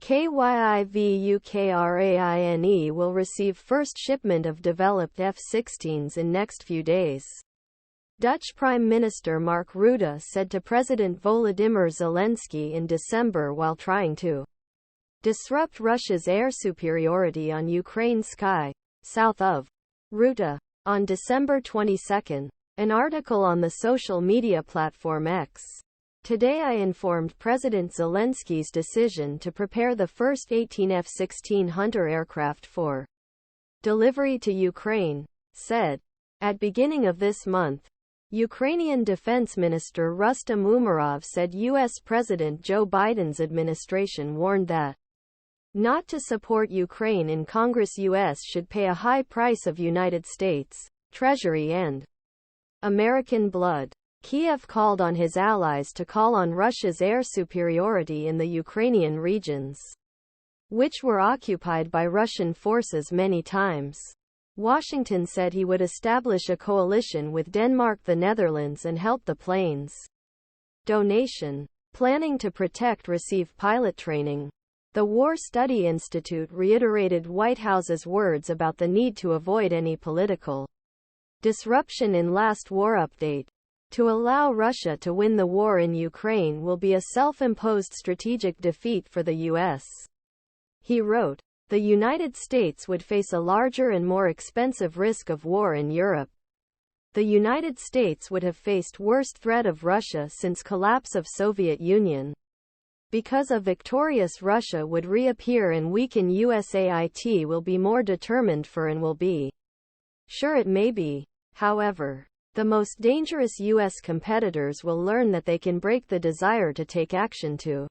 Kyiv will receive first shipment of developed F-16s in next few days. Dutch Prime Minister Mark Rutte said to President Volodymyr Zelensky in December while trying to disrupt Russia's air superiority on Ukraine's sky, south of Rutte. On December 22, an article on the social media platform X. Today I informed President Zelensky's decision to prepare the first 18 F-16 Hunter aircraft for delivery to Ukraine, said. At beginning of this month, Ukrainian Defense Minister Rustem Umerov said U.S. President Joe Biden's administration warned that not to support Ukraine in Congress. U.S. should pay a high price of United States, Treasury and American blood. Kyiv called on his allies to call on Russia's air superiority in the Ukrainian regions, which were occupied by Russian forces many times. Washington said he would establish a coalition with Denmark, the Netherlands, and help the planes donation. Planning to protect receive pilot training. The War Study Institute reiterated White House's words about the need to avoid any political disruption in last war update. To allow Russia to win the war in Ukraine will be a self-imposed strategic defeat for the U.S. He wrote. The United States would face a larger and more expensive risk of war in Europe. The United States would have faced worst threat of Russia since collapse of Soviet Union. Because a victorious Russia would reappear and weaken USAIT will be more determined for and will be. Sure it may be. However, the most dangerous U.S. competitors will learn that they can break the desire to take action to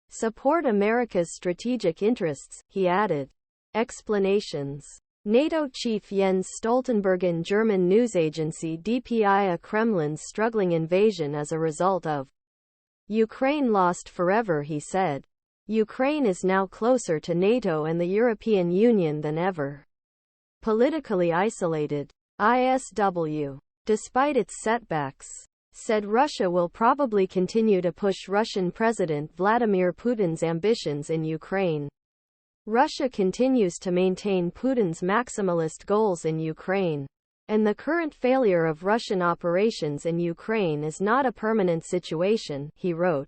support America's strategic interests, he added. Explanations. NATO chief Jens Stoltenberg in German news agency DPI. A Kremlin's struggling invasion as a result of Ukraine lost forever, he said. Ukraine is now closer to NATO and the European Union than ever. Politically isolated. ISW. Despite its setbacks, said Russia will probably continue to push Russian President Vladimir Putin's ambitions in Ukraine. Russia continues to maintain Putin's maximalist goals in Ukraine, and the current failure of Russian operations in Ukraine is not a permanent situation, he wrote.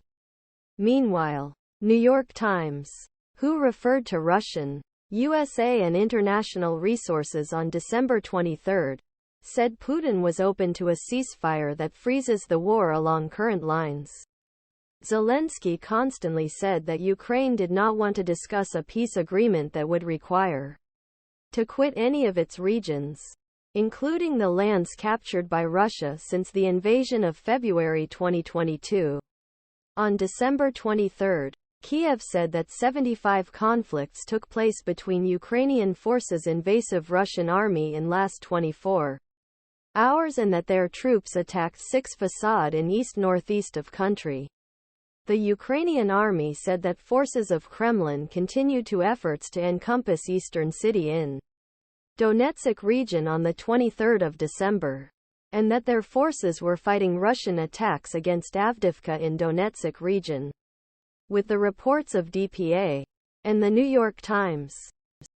Meanwhile, New York Times, who referred to Russian, USA and international resources on December 23, said Putin was open to a ceasefire that freezes the war along current lines. Zelensky constantly said that Ukraine did not want to discuss a peace agreement that would require to quit any of its regions, including the lands captured by Russia since the invasion of February 2022. On December 23, Kyiv said that 75 conflicts took place between Ukrainian forces and invasive Russian army in last 24 hours and that their troops attacked 6 facades in east-northeast of country. The Ukrainian army said that forces of Kremlin continued to efforts to encompass eastern city in Donetsk region on the 23rd of December, and that their forces were fighting Russian attacks against Avdivka in Donetsk region. With the reports of DPA and the New York Times